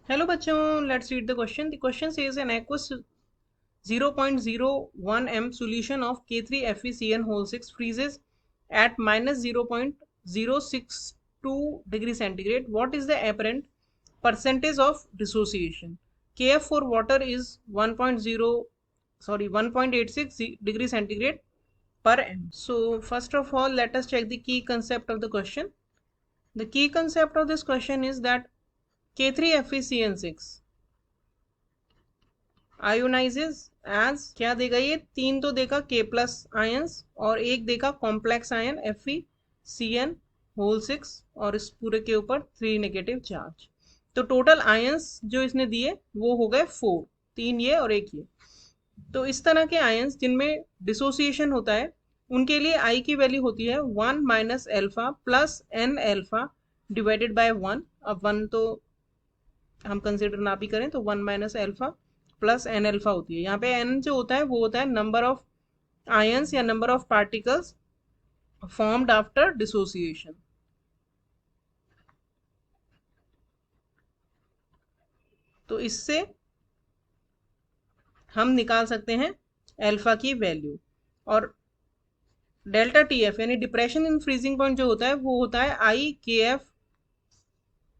Hello बच्चों, let's read the question. The question says an aqueous 0.01 m solution of K3FeCN whole 6 freezes at minus 0.062 degree centigrade. What is the apparent percentage of dissociation? Kf for water is 1.86 degree centigrade per m. So first of all, let us check the key concept of the question. The key concept of this question is that K3FeCN6 ionises as क्या देगा, ये तीन तो देगा K plus ions और एक देगा complex ion FeCN whole 6 और इस पूरे के ऊपर 3 नेगेटिव चार्ज. तो टोटल आयंस जो इसने दिए वो हो गए 4, 3 ये और एक ये. तो इस तरह के आयंस जिनमें डिसोसिएशन होता है उनके लिए आई की वैल्यू होती है 1 minus alpha plus n alpha divided by 1. अब 1 तो हम कंसिडर ना भी करें तो 1 minus alpha plus n alpha होती है. यहाँ पे एन जो होता है वो होता है नंबर ऑफ आयंस या number of particles formed after dissociation. तो इससे हम निकाल सकते हैं एल्फा की वैल्यू. और डेल्टा टी एफ यानी डिप्रेशन इन फ्रीजिंग पॉइंट जो होता है वो होता है आई के एफ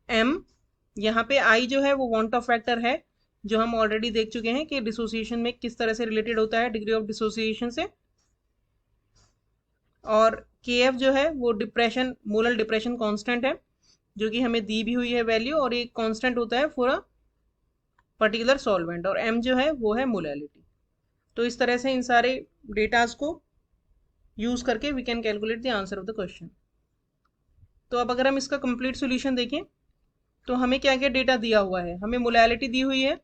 एम. यहाँ पे आई जो है वो वांट ऑफ फैक्टर है जो हम ऑलरेडी देख चुके हैं कि डिसोसिएशन में किस तरह से रिलेटेड होता है डिग्री ऑफ डिसोसिएशन से. और के एफ जो है वो डिप्रेशन मोलर डिप्रेशन कांस्टेंट है जो कि हमें दी भी हुई है वैल्यू, और एक कांस्टेंट होता है फॉर अ पर्टिकुलर सॉल्वेंट, और एम जो है वो है मोलैलिटी. तो इस तरह से इन सारे डेटाज को यूज करके we can calculate the answer of the question. तो अब अगर हम इसका कंप्लीट सॉल्यूशन देखें तो हमें क्या क्या डेटा दिया हुआ है. हमें मोलैलिटी दी हुई है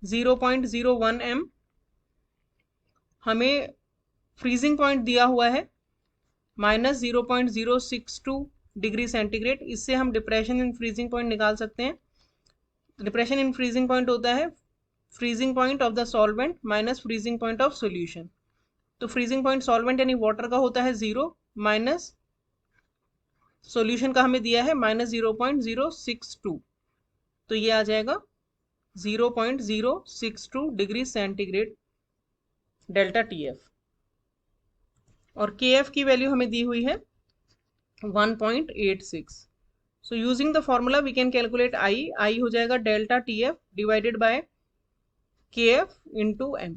0.01 m. हमें फ्रीजिंग पॉइंट दिया हुआ है माइनस 0.062 डिग्री सेंटीग्रेड. इससे हम डिप्रेशन इन फ्रीजिंग पॉइंट निकाल सकते हैं. डिप्रेशन इन फ्रीजिंग पॉइंट होता है freezing point of the solvent minus freezing point of solution. तो फ्रीजिंग पॉइंट सॉल्वेंट यानी वाटर का होता है 0 माइनस सॉल्यूशन का हमें दिया है माइनस 0.062. तो ये आ जाएगा 0.062 degree centigrade delta T F. और के एफ की वैल्यू हमें दी हुई है 1.86. So using the formula we can calculate i. I हो जाएगा delta T F divided by K F into m.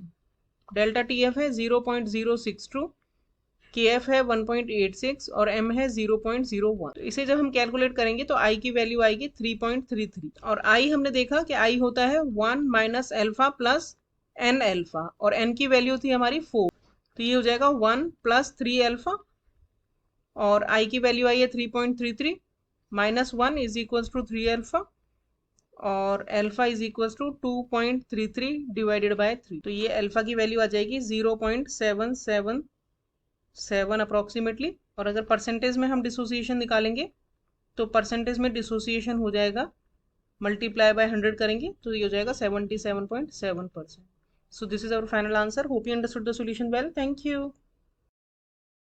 Delta T F है 0.062, के एफ है 1.86 और एम है 0.01. तो इसे जब हम कैलकुलेट करेंगे तो आई की वैल्यू आएगी 3.33. और आई हमने देखा कि आई होता है 1 minus alpha plus n alpha, और एन की वैल्यू थी हमारी 4. तो ये हो जाएगा 1 प्लस 3 एल्फा, और आई की वैल्यू आई है 3.33 minus 1 is equal to 3 alpha, और alpha is equal to 2.33 divided by 3. तो ये एल्फा की वैल्यू आ जाएगी 0.777 अप्रॉक्सीमेटली. और अगर परसेंटेज में हम डिसोसिएशन निकालेंगे तो परसेंटेज में डिसोसिएशन हो जाएगा, मल्टीप्लाई बाय 100 करेंगे तो ये हो जाएगा 77.7%. So this is our final answer. Hope you understood the solution well. Thank you.